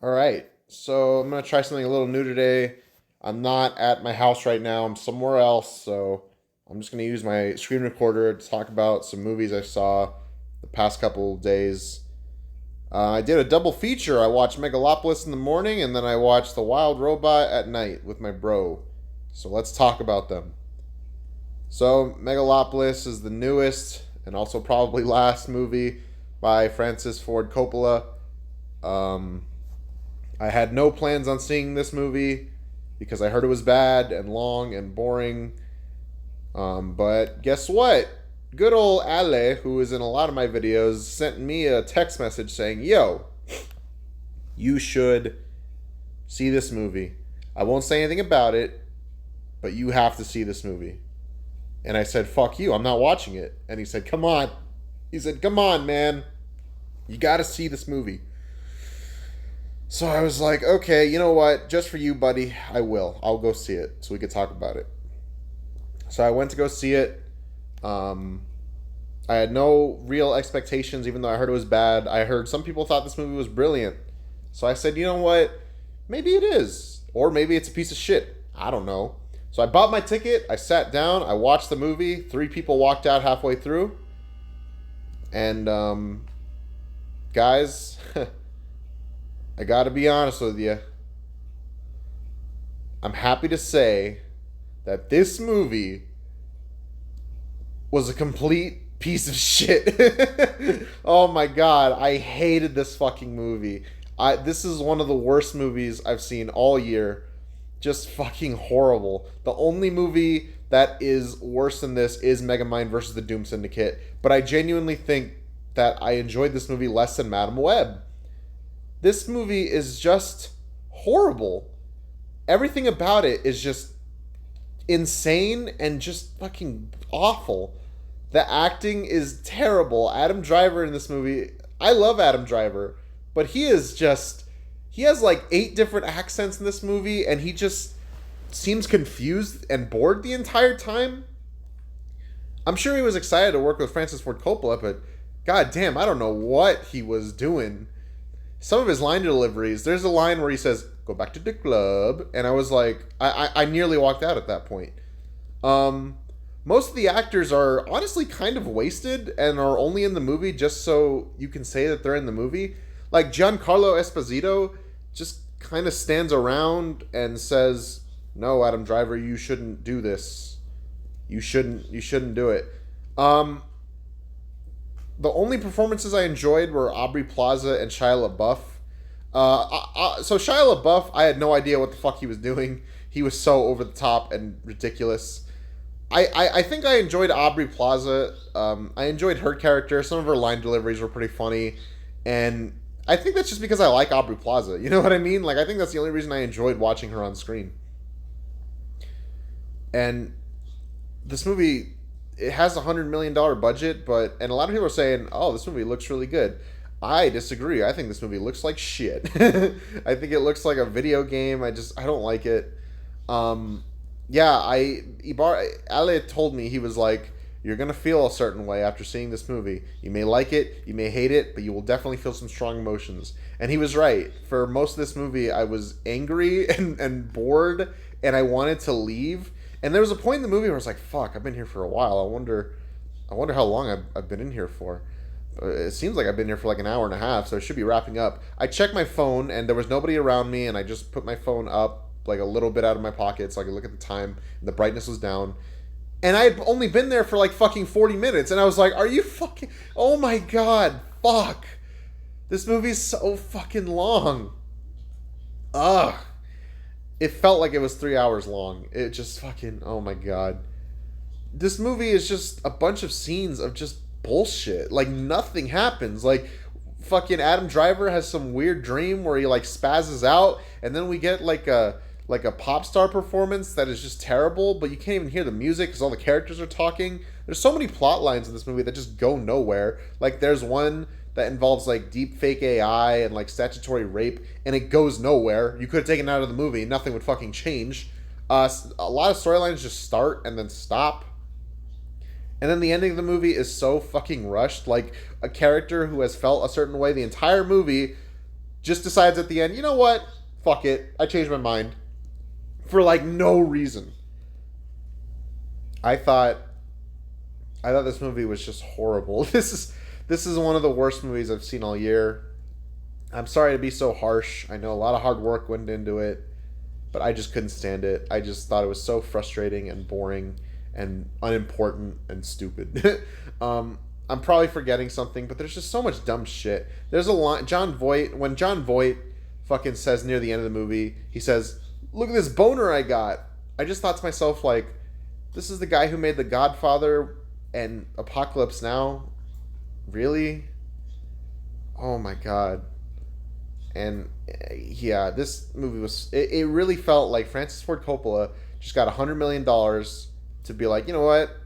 All right. So I'm going to try something a little new today. I'm not at my house right now. I'm somewhere else. So I'm just going to use my screen recorder to talk about some movies I saw the past couple of days. I did a double feature. I watched Megalopolis in the morning and then I watched The Wild Robot at night with my bro. So let's talk about them. So Megalopolis is the newest and also probably last movie by Francis Ford Coppola. Um, I had no plans on seeing this movie because I heard it was bad and long and boring. But guess what? Good old Ale, who is in a lot of my videos, sent me a text message saying, "Yo, you should see this movie. I won't say anything about it, but you have to see this movie." And I said, "Fuck you, I'm not watching it." And he said, "Come on." He said, "Come on, man. You gotta see this movie." So I was like, okay, you know what? Just for you, buddy, I will. I'll go see it so we could talk about it. So I went to go see it. Um, I had no real expectations, even though I heard it was bad. I heard some people thought this movie was brilliant. So I said, you know what? Maybe it is. Or maybe it's a piece of shit. I don't know. So I bought my ticket. I sat down. I watched the movie. Three people walked out halfway through. And, guys, I gotta be honest with you. I'm happy to say that this movie was a complete piece of shit. Oh my god, I hated this fucking movie. This is one of the worst movies I've seen all year. Just fucking horrible. The only movie that is worse than this is Megamind versus the Doom Syndicate, but I genuinely think that I enjoyed this movie less than Madam Web. This movie is just horrible. Everything about it is just insane and just fucking awful. The acting is terrible. Adam Driver in this movie, I love Adam Driver, but he has like 8 different accents in this movie and he just seems confused and bored the entire time. I'm sure he was excited to work with Francis Ford Coppola, but god damn, I don't know what he was doing. Some of his line deliveries, there's a line where he says, "Go back to the club," and I was like, I nearly walked out at that point. Um, Most of the actors are honestly kind of wasted and are only in the movie just so you can say that they're in the movie. Like Giancarlo Esposito just kind of stands around and says, "No, Adam Driver, you shouldn't do this. You shouldn't do it." Um, the only performances I enjoyed were Aubrey Plaza and Shia LaBeouf. So Shia LaBeouf, I had no idea what the fuck he was doing. He was so over the top and ridiculous. I think I enjoyed Aubrey Plaza. I enjoyed her character. Some of her line deliveries were pretty funny, and I think that's just because I like Aubrey Plaza. You know what I mean? Like I think that's the only reason I enjoyed watching her on screen. And this movie, it has $100 million budget, but and a lot of people are saying, "Oh, this movie looks really good." I disagree. I think this movie looks like shit. I think it looks like a video game. I don't like it. Um, yeah, Ale told me, he was like, "You're gonna feel a certain way after seeing this movie. You may like it, you may hate it, but you will definitely feel some strong emotions." And he was right. For most of this movie, I was angry and bored, and I wanted to leave. And there was a point in the movie where I was like, "Fuck, I've been here for a while. I wonder how long I've been in here for." It seems like I've been here for like an hour and a half, so it should be wrapping up. I checked my phone, and there was nobody around me, and I just put my phone up like a little bit out of my pocket so I could look at the time. And the brightness was down, and I had only been there for like fucking 40 minutes, and I was like, "Are you fucking? Oh my god, fuck! This movie's so fucking long." Ugh. It felt like it was 3 hours long. It just fucking, oh my god. This movie is just a bunch of scenes of just bullshit. Like nothing happens. Like fucking Adam Driver has some weird dream where he like spazzes out, and then we get like a pop star performance that is just terrible, but you can't even hear the music because all the characters are talking. There's so many plot lines in this movie that just go nowhere. Like there's one that involves like deep fake AI and like statutory rape, and it goes nowhere. You could have taken it out of the movie, and nothing would fucking change. A lot of storylines just start and then stop. And then the ending of the movie is so fucking rushed. Like a character who has felt a certain way the entire movie just decides at the end, you know what? Fuck it. I changed my mind. For like no reason. I thought this movie was just horrible. This is one of the worst movies I've seen all year. I'm sorry to be so harsh. I know a lot of hard work went into it, but I just couldn't stand it. I just thought it was so frustrating and boring and unimportant and stupid. I'm probably forgetting something, but there's just so much dumb shit. There's a line, when John Voight fucking says near the end of the movie, he says, "Look at this boner I got." I just thought to myself, like, this is the guy who made The Godfather and Apocalypse Now? Really? Oh my god. And yeah, this movie it really felt like Francis Ford Coppola just got $100 million to be like, you know what?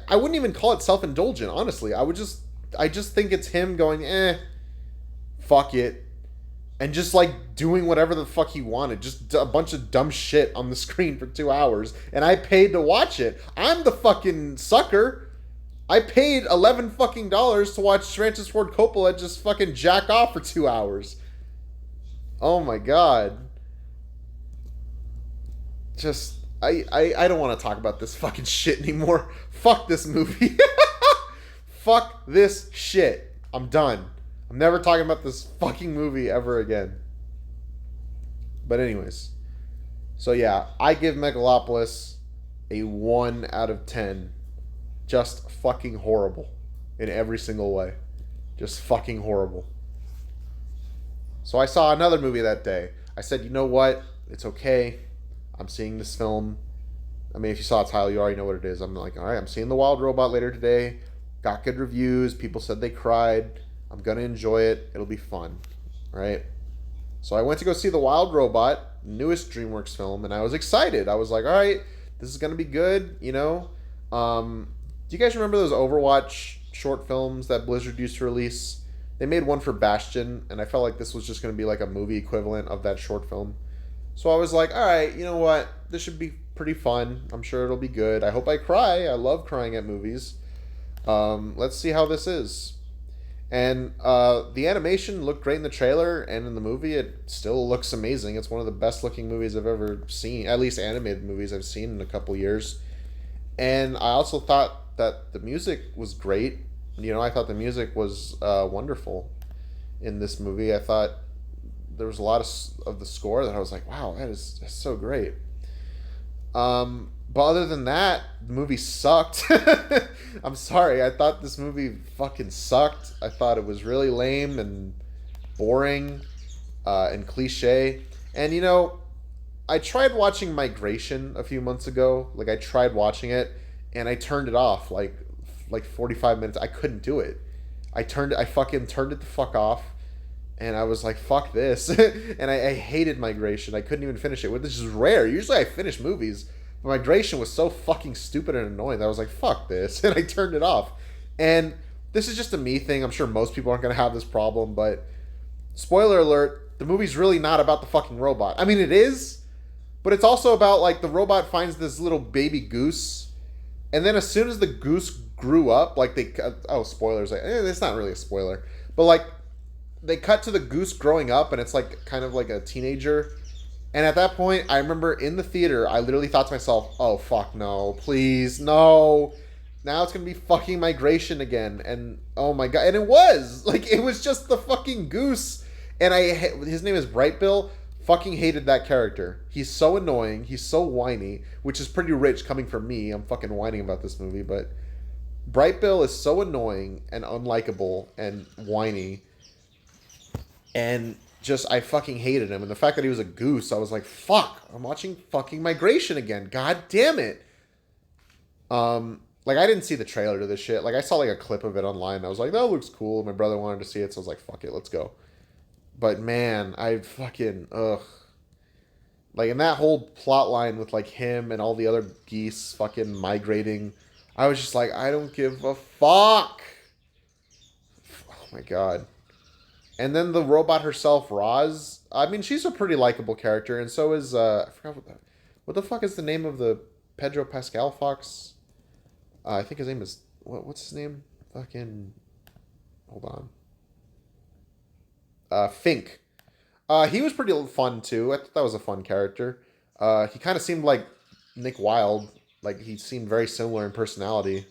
I wouldn't even call it self-indulgent, honestly. I just think it's him going, fuck it. And just like doing whatever the fuck he wanted. Just a bunch of dumb shit on the screen for 2 hours. And I paid to watch it. I'm the fucking sucker. I paid $11 fucking to watch Francis Ford Coppola just fucking jack off for 2 hours. Oh my god. Just, I don't want to talk about this fucking shit anymore. Fuck this movie. Fuck this shit. I'm done. I'm never talking about this fucking movie ever again. But anyways. So yeah, I give Megalopolis a 1 out of 10. Just fucking horrible. In every single way. Just fucking horrible. So I saw another movie that day. I said, you know what? It's okay. I'm seeing this film. I mean, if you saw the title, you already know what it is. I'm like, all right, I'm seeing The Wild Robot later today. Got good reviews. People said they cried. I'm going to enjoy it. It'll be fun. Right? So I went to go see The Wild Robot, newest DreamWorks film, and I was excited. I was like, all right, this is going to be good, you know? Do you guys remember those Overwatch short films that Blizzard used to release? They made one for Bastion, and I felt like this was just going to be like a movie equivalent of that short film. So I was like, all right, you know what? This should be pretty fun. I'm sure it'll be good. I hope I cry. I love crying at movies. Let's see how this is. And the animation looked great in the trailer, and in the movie it still looks amazing. It's one of the best looking movies I've ever seen, at least animated movies I've seen in a couple years. And I also thought that the music was great. You know, I thought the music was wonderful in this movie. I thought there was a lot of the score that I was like, wow, that's so great. But other than that, the movie sucked. I'm sorry. I thought this movie fucking sucked. I thought it was really lame and boring and cliche. And, you know, I tried watching Migration a few months ago. Like, I tried watching it, and I turned it off, like 45 minutes. I couldn't do it. I fucking turned it the fuck off, and I was like, fuck this. And I hated Migration. I couldn't even finish it, which is rare. Usually I finish movies. But Migration was so fucking stupid and annoying that I was like, fuck this. And I turned it off. And this is just a me thing. I'm sure most people aren't going to have this problem, but spoiler alert, the movie's really not about the fucking robot. I mean, it is, but it's also about, like, the robot finds this little baby goose, and then as soon as the goose grew up, like, spoilers, like, it's not really a spoiler, but, like, they cut to the goose growing up, and it's, like, kind of like a teenager, and at that point, I remember in the theater, I literally thought to myself, oh, fuck, no, please, no, now it's gonna be fucking Migration again, and, oh my god, and it was, like, it was just the fucking goose, and his name is Bright Bill. Fucking hated that character. He's so annoying. He's so whiny, which is pretty rich coming from me. I'm fucking whining about this movie, but Bright Bill is so annoying and unlikable and whiny, and just I fucking hated him. And the fact that he was a goose, I was like, fuck, I'm watching fucking Migration again. God damn it. Like, I didn't see the trailer to this shit. Like, I saw like a clip of it online, and I was like, that looks cool. My brother wanted to see it, so I was like, fuck it, let's go. But man, I fucking like, in that whole plot line with like him and all the other geese fucking migrating, I was just like, I don't give a fuck. Oh my god. And then the robot herself, Roz. I mean, she's a pretty likable character, and so is I forgot what the fuck is the name of the Pedro Pascal fox? I think his name is what's his name? Fucking hold on. Fink. He was pretty fun too. I thought that was a fun character. He kind of seemed like Nick Wilde. Like he seemed very similar in personality,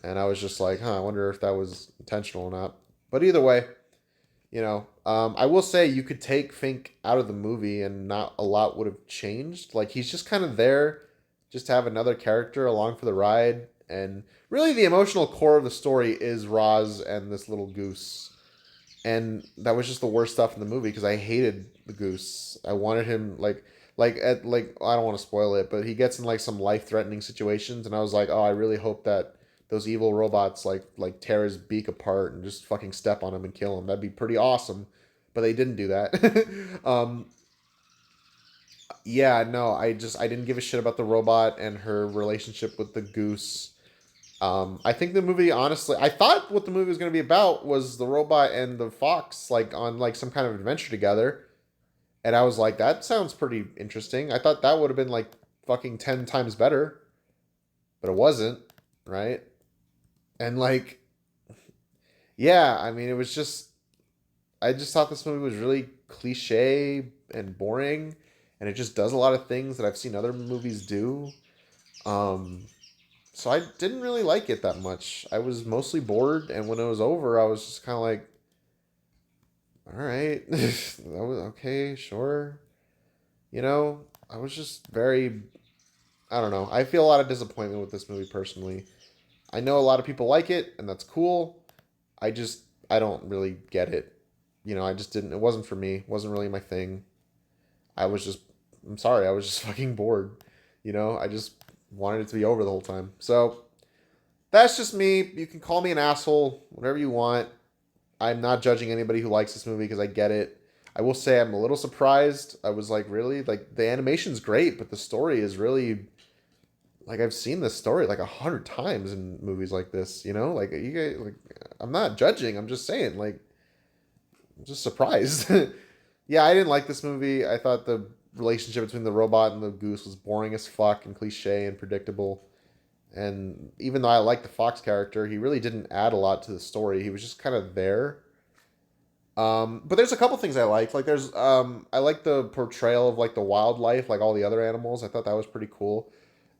and I was just like, huh, I wonder if that was intentional or not. But either way, I will say you could take Fink out of the movie and not a lot would have changed. Like he's just kind of there just to have another character along for the ride. And really the emotional core of the story is Roz and this little goose. And that was just the worst stuff in the movie because I hated the goose. I wanted him like I don't want to spoil it, but he gets in like some life threatening situations, and I was like, oh, I really hope that those evil robots like tear his beak apart and just fucking step on him and kill him. That'd be pretty awesome, but they didn't do that. Yeah, no, I didn't give a shit about the robot and her relationship with the goose. I think the movie, honestly, I thought what the movie was going to be about was the robot and the fox, like on like some kind of adventure together. And I was like, that sounds pretty interesting. I thought that would have been like fucking 10 times better, but it wasn't, right? And like, yeah, I mean, it was just, I just thought this movie was really cliche and boring. And it just does a lot of things that I've seen other movies do. Um, so I didn't really like it that much. I was mostly bored. And when it was over, I was just kind of like, all right, that was okay, sure. I was just very, I don't know. I feel a lot of disappointment with this movie personally. I know a lot of people like it, and that's cool. I don't really get it. I just didn't, it wasn't for me. It wasn't really my thing. I was just, I'm sorry, I was just fucking bored. I just wanted it to be over the whole time. So that's just me. You can call me an asshole, whatever you want. I'm not judging anybody who likes this movie because I get it. I will say I'm a little surprised. I was like, really? Like, the animation's great, but the story is really like I've seen this story like 100 times in movies like this. Like you guys, like I'm not judging. I'm just saying, like, I'm just surprised. Yeah, I didn't like this movie. I thought the relationship between the robot and the goose was boring as fuck and cliche and predictable. And even though I like the Fox character, he really didn't add a lot to the story. He was just kind of there. But there's a couple things I like. Like I like the portrayal of like the wildlife, like all the other animals. I thought that was pretty cool.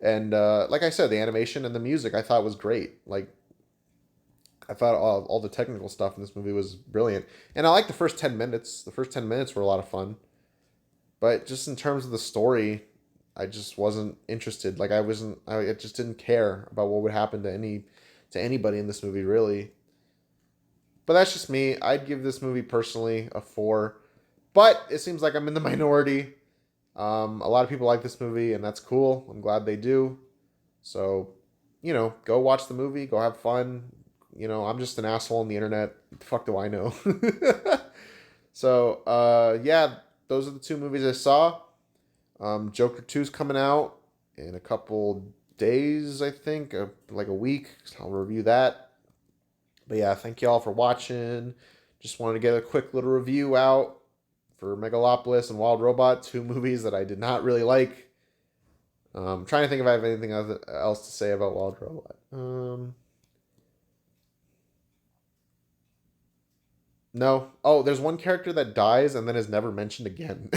And like I said, the animation and the music I thought was great. Like I thought all the technical stuff in this movie was brilliant. And I like the first 10 minutes. The first 10 minutes were a lot of fun. But just in terms of the story, I just wasn't interested. Like I wasn't. I just didn't care about what would happen to anybody in this movie really. But that's just me. I'd give this movie personally a 4. But it seems like I'm in the minority. A lot of people like this movie, and that's cool. I'm glad they do. So, go watch the movie. Go have fun. I'm just an asshole on the internet. What the fuck do I know? So, yeah, those are the two movies I saw. Joker 2's coming out in a couple days, I think, like a week. I'll review that. But yeah, thank you all for watching. Just wanted to get a quick little review out for Megalopolis and Wild Robot, two movies that I did not really like. Trying to think if I have anything else to say about Wild Robot. No. Oh, there's one character that dies and then is never mentioned again.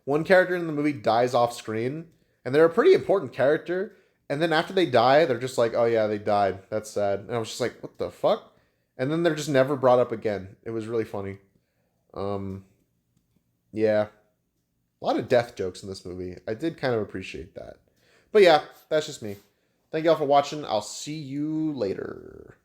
One character in the movie dies off screen, and they're a pretty important character. And then after they die, they're just like, "Oh yeah, they died. That's sad." And I was just like, "What the fuck?" And then they're just never brought up again. It was really funny. Um, yeah, a lot of death jokes in this movie. I did kind of appreciate that. But yeah, that's just me. Thank y'all for watching. I'll see you later.